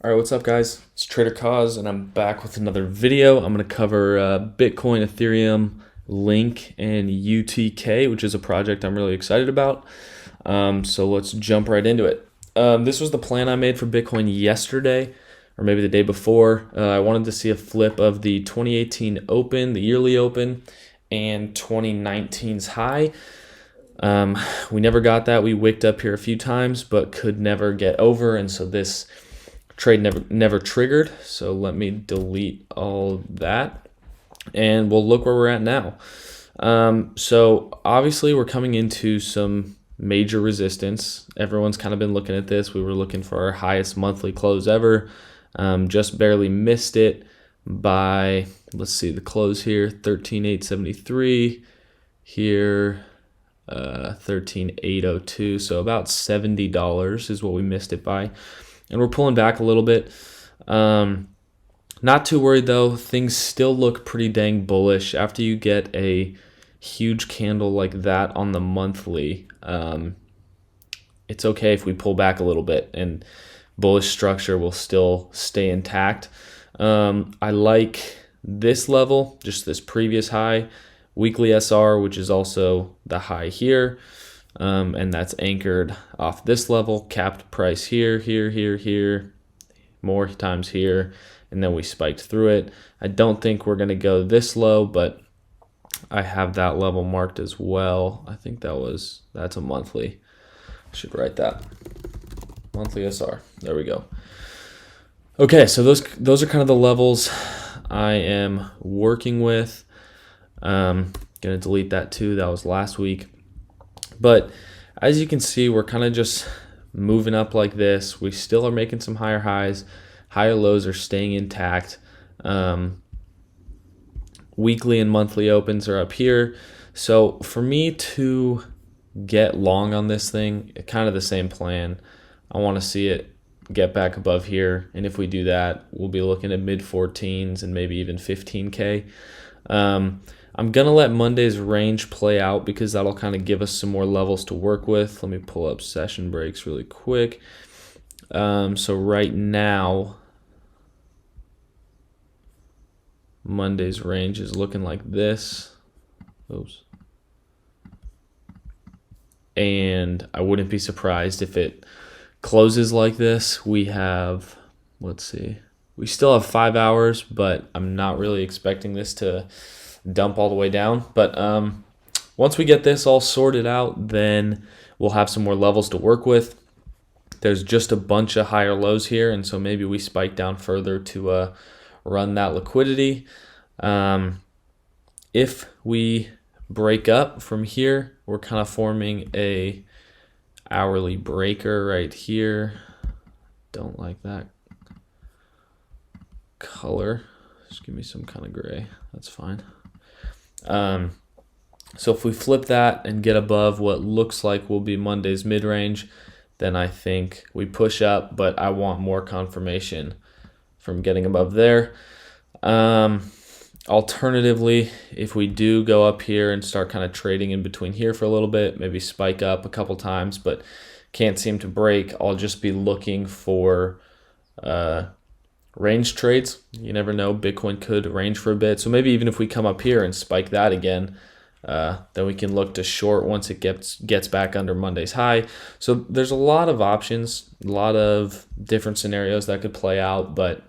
All right, what's up, guys? It's Trader Cause, and I'm back with another video. I'm going to cover Bitcoin, Ethereum, Link, and UTK, which is a project I'm really excited about. So let's jump right into it. This was the plan I made for Bitcoin yesterday, or maybe the day before. I wanted to see a flip of the 2018 Open, the yearly Open, and 2019's high. We never got that. We wicked up here a few times, but could never get over, and so this trade never triggered. So let me delete all that, and we'll look where we're at now. So obviously we're coming into some major resistance. Everyone's kind of been looking at this. We were looking for our highest monthly close ever. Just barely missed it by, let's see, the close here, 13,873 here. 13,802, so about $70 is what we missed it by, and we're pulling back a little bit. Not too worried though. Things still look pretty dang bullish after you get a huge candle like that on the monthly. It's okay if we pull back a little bit and bullish structure will still stay intact. I like this level, just this previous high, weekly SR, which is also the high here, and that's anchored off this level, capped price here, here, more times here, and then we spiked through it. I don't think we're going to go this low, but I have that level marked as well. I think that's a monthly. I should write that. Monthly SR. There we go. Okay, so those are kind of the levels I am working with. Gonna delete that too. That was last week. But as you can see, we're kind of just moving up like this. We still are making some higher highs. Higher lows are staying intact. Weekly and monthly opens are up here. So for me to get long on this thing, kind of the same plan. I want to see it get back above here, and if we do that, we'll be looking at mid 14s and maybe even 15K. I'm gonna let Monday's range play out because that'll kind of give us some more levels to work with. Let me pull up session breaks really quick. So right now, Monday's range is looking like this. Oops. And I wouldn't be surprised if it closes like this. We have, let's see, we still have 5 hours, but I'm not really expecting this to dump all the way down. But once we get this all sorted out, then we'll have some more levels to work with. There's just a bunch of higher lows here, and so maybe we spike down further to run that liquidity. If we break up from here, we're kind of forming a hourly breaker right here. Don't like that color. Just give me some kind of gray. That's fine. So if we flip that and get above what looks like will be Monday's mid-range, then I think we push up, but I want more confirmation from getting above there. Alternatively, if we do go up here and start kind of trading in between here for a little bit, maybe spike up a couple times, but can't seem to break, I'll just be looking for range trades. You never know, Bitcoin could range for a bit. So maybe even if we come up here and spike that again, then we can look to short once it gets back under Monday's high. So there's a lot of options, a lot of different scenarios that could play out, but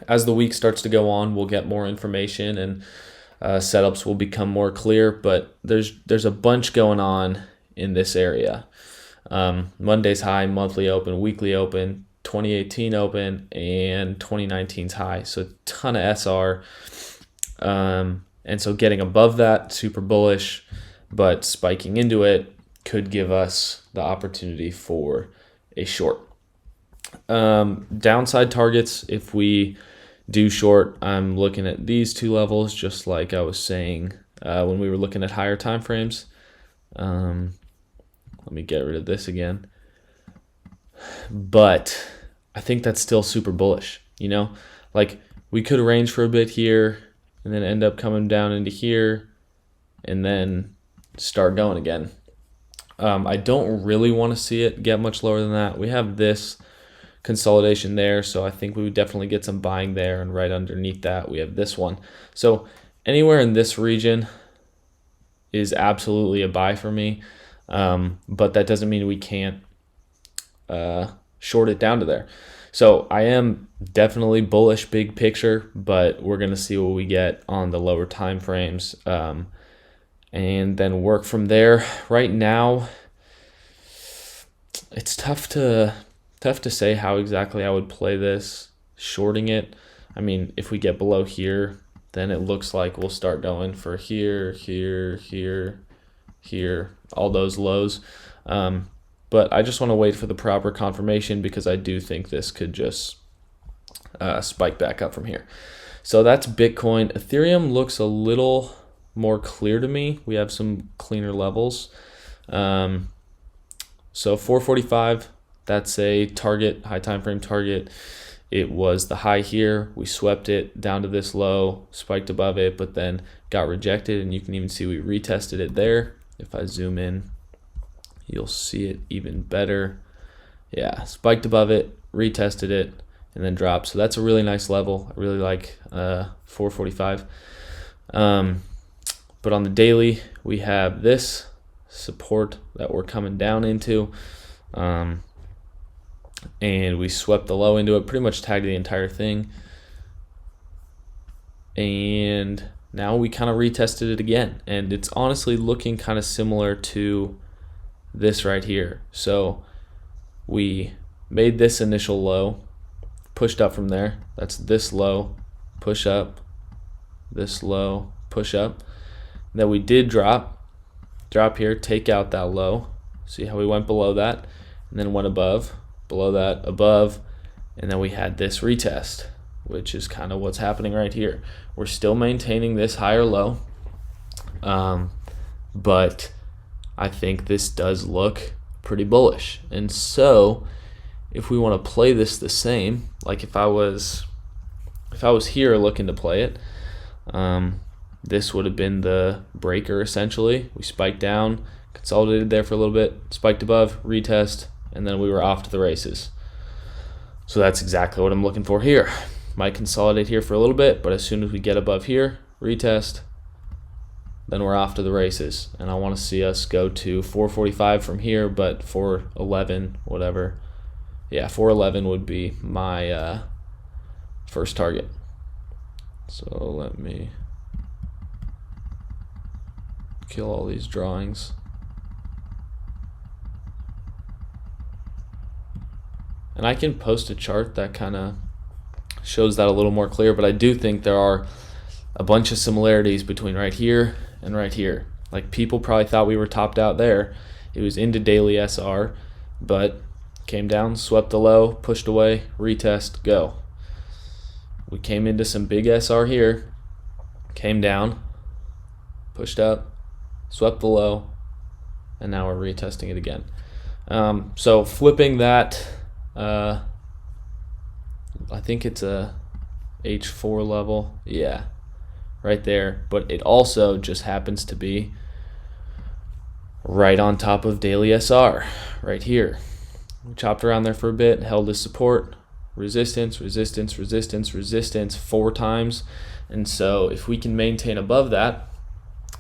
as the week starts to go on, we'll get more information and setups will become more clear. But there's a bunch going on in this area. Monday's high, monthly open, weekly open, 2018 open, and 2019's high. So a ton of SR. And so getting above that, super bullish, but spiking into it could give us the opportunity for a short. Downside targets, if we do short, I'm looking at these two levels, just like I was saying when we were looking at higher time frames. Let me get rid of this again. But I think that's still super bullish, you know? Like, we could range for a bit here and then end up coming down into here and then start going again. I don't really want to see it get much lower than that. We have this consolidation there, so I think we would definitely get some buying there, and right underneath that we have this one. So anywhere in this region is absolutely a buy for me, but that doesn't mean we can't short it down to there. So I am definitely bullish big picture, but we're going to see what we get on the lower time frames, and then work from there. Right now, it's tough to say how exactly I would play this, shorting it. I mean, if we get below here, then it looks like we'll start going for here, all those lows. But I just want to wait for the proper confirmation, because I do think this could just spike back up from here. So that's Bitcoin. Ethereum looks a little more clear to me. We have some cleaner levels. So 445, that's a target, high time frame target. It was the high here. We swept it down to this low, spiked above it, but then got rejected. And you can even see we retested it there. If I zoom in, you'll see it even better. Yeah, spiked above it, retested it, and then dropped. So that's a really nice level. I really like 445. But on the daily, we have this support that we're coming down into. And we swept the low into it, pretty much tagged the entire thing. And now we kind of retested it again. And it's honestly looking kind of similar to this right here. So we made this initial low, pushed up from there. That's this low, push up, this low, push up. And then we did drop here, take out that low. See how we went below that, and then went above, below that, above, and then we had this retest, which is kind of what's happening right here. We're still maintaining this higher low, but I think this does look pretty bullish. And so if we want to play this the same, like if I was here looking to play it, this would have been the breaker essentially. We spiked down, consolidated there for a little bit, spiked above, retest, and then we were off to the races. So that's exactly what I'm looking for here. Might consolidate here for a little bit, but as soon as we get above here, retest, then we're off to the races. And I want to see us go to 445 from here, but 411, whatever. Yeah, 411 would be my first target. So let me kill all these drawings. And I can post a chart that kind of shows that a little more clear, but I do think there are a bunch of similarities between right here and right here. Like people probably thought we were topped out there. It was into daily SR, but came down, swept the low, pushed away, retest, go. We came into some big SR here, came down, pushed up, swept the low, and now we're retesting it again. So flipping that, I think it's a H4 level, yeah, right there, but it also just happens to be right on top of daily SR, right here. We chopped around there for a bit, held as support, resistance, resistance, resistance, resistance 4 times, and so if we can maintain above that,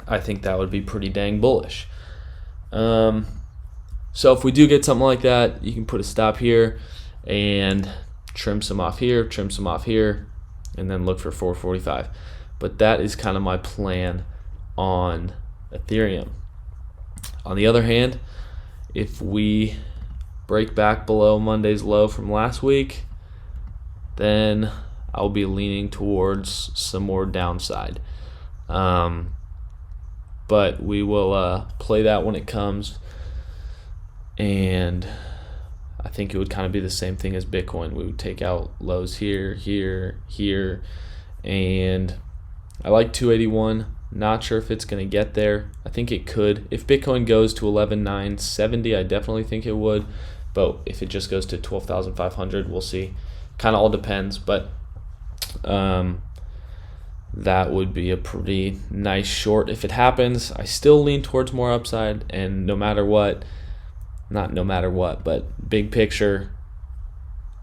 I think that would be pretty dang bullish. So if we do get something like that, you can put a stop here and trim some off here, trim some off here, and then look for 445. But that is kind of my plan on Ethereum. On the other hand, if we break back below Monday's low from last week, then I'll be leaning towards some more downside. But we will play that when it comes. And I think it would kind of be the same thing as Bitcoin. We would take out lows here, here, here, and I like 281. Not sure if it's going to get there. I think it could. If Bitcoin goes to 11,970, I definitely think it would. But if it just goes to 12,500, we'll see. Kind of all depends. But that would be a pretty nice short if it happens. I still lean towards more upside, and no matter what, not no matter what, but big picture,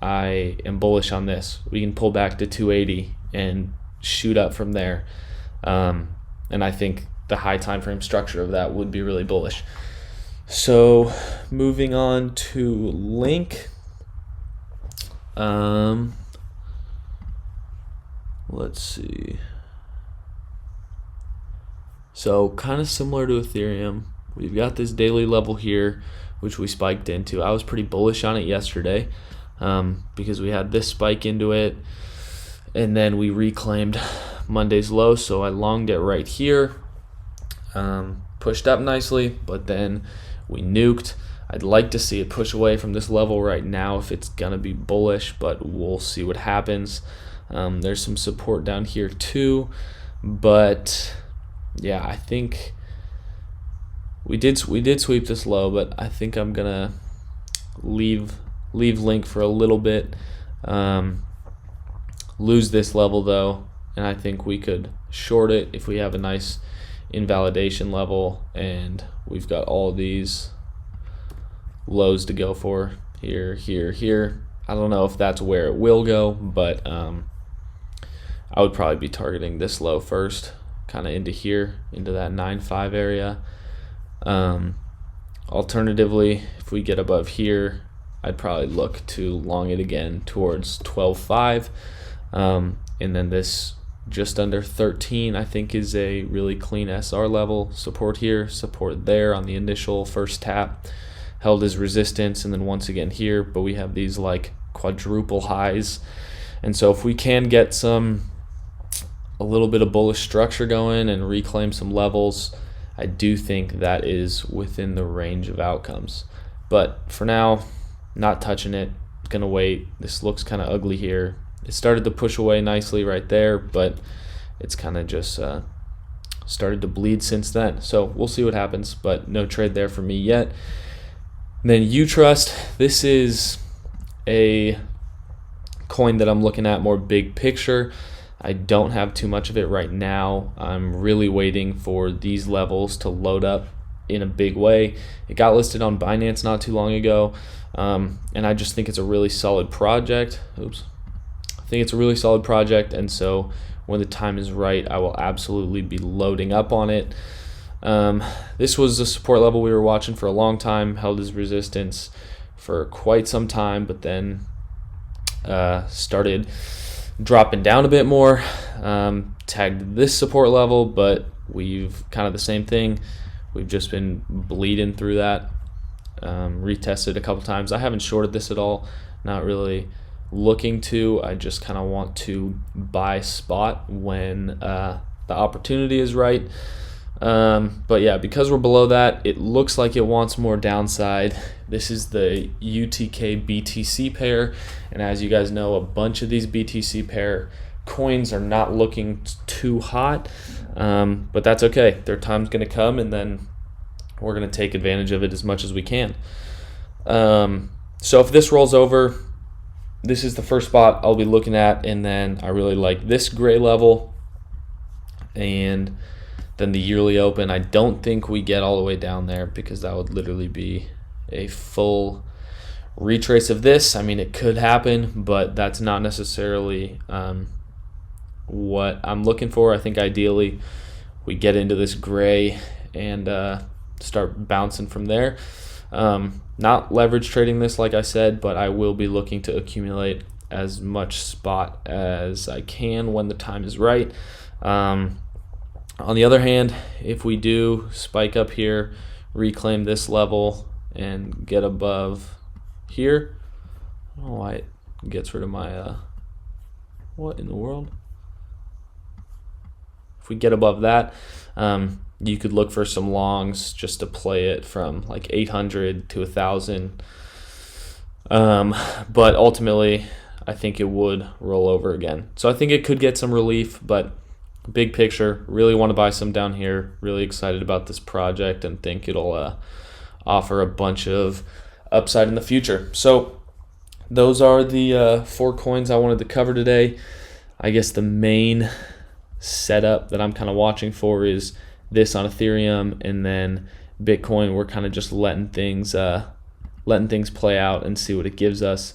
I am bullish on this. We can pull back to 280 and shoot up from there. And I think the high time frame structure of that would be really bullish. So moving on to Link. Let's see. So kind of similar to Ethereum, we've got this daily level here, which we spiked into. I was pretty bullish on it yesterday because we had this spike into it, and then we reclaimed Monday's low, so I longed it right here. Pushed up nicely, but then we nuked. I'd like to see it push away from this level right now if it's gonna be bullish, but we'll see what happens. There's some support down here too, but yeah, I think we did sweep this low, but I think I'm gonna leave Link for a little bit. Lose this level though, and I think we could short it if we have a nice invalidation level, and we've got all these lows to go for here, here, here. I don't know if that's where it will go, but I would probably be targeting this low first, kind of into here, into that 9.5 area. Alternatively, if we get above here, I'd probably look to long it again towards 12.5, and then this just under 13 I think is a really clean SR level. Support here, support there on the initial first tap, held as resistance, and then once again here, but we have these like quadruple highs. And so if we can get a little bit of bullish structure going and reclaim some levels, I do think that is within the range of outcomes. But for now, not touching it, gonna wait. This looks kind of ugly here. It started to push away nicely right there, but it's kind of just started to bleed since then. So we'll see what happens, but no trade there for me yet. And then UTrust, this is a coin that I'm looking at more big picture. I don't have too much of it right now. I'm really waiting for these levels to load up in a big way. It got listed on Binance not too long ago, and I just think it's a really solid project. I think it's a really solid project, and so when the time is right, I will absolutely be loading up on it. This was a support level we were watching for a long time, held as resistance for quite some time, but then started dropping down a bit more. Tagged this support level, but we've kind of the same thing. We've just been bleeding through that. Retested a couple times. I haven't shorted this at all, not really looking to. I just kind of want to buy spot when the opportunity is right. But yeah, because we're below that, it looks like it wants more downside. This is the UTK BTC pair, and as you guys know, a bunch of these BTC pair coins are not looking too hot, but that's okay. Their time's going to come, and then we're going to take advantage of it as much as we can. So if this rolls over, this is the first spot I'll be looking at, and then I really like this gray level, and then the yearly open. I don't think we get all the way down there because that would literally be a full retrace of this. I mean, it could happen, but that's not necessarily what I'm looking for. I think ideally we get into this gray and start bouncing from there. Not leverage trading this, like I said, but I will be looking to accumulate as much spot as I can when the time is right. On the other hand, if we do spike up here, reclaim this level, and get above here, I don't know why it gets rid of my, what in the world? If we get above that, you could look for some longs just to play it from like 800 to 1,000. But ultimately, I think it would roll over again. So I think it could get some relief, but big picture, really want to buy some down here. Really excited about this project and think it'll offer a bunch of upside in the future. So those are the 4 coins I wanted to cover today. I guess the main setup that I'm kind of watching for is this on Ethereum, and then Bitcoin. We're kind of just letting things play out and see what it gives us.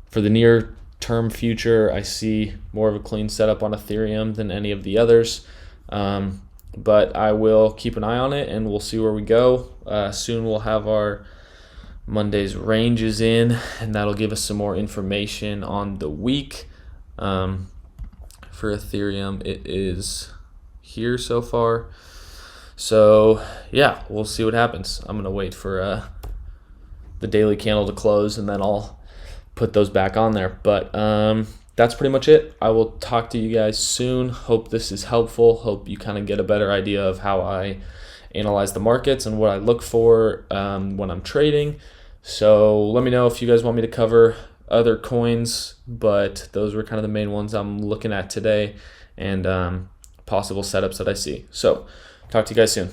For the near term future, I see more of a clean setup on Ethereum than any of the others. But I will keep an eye on it, and we'll see where we go. Soon we'll have our Monday's ranges in, and that'll give us some more information on the week. For Ethereum, it is here so far. So yeah, we'll see what happens. I'm gonna wait for the daily candle to close, and then I'll put those back on there. But that's pretty much it. I will talk to you guys soon. Hope this is helpful. Hope you kind of get a better idea of how I analyze the markets and what I look for when I'm trading. So let me know if you guys want me to cover other coins, but those were kind of the main ones I'm looking at today, and possible setups that I see. So talk to you guys soon.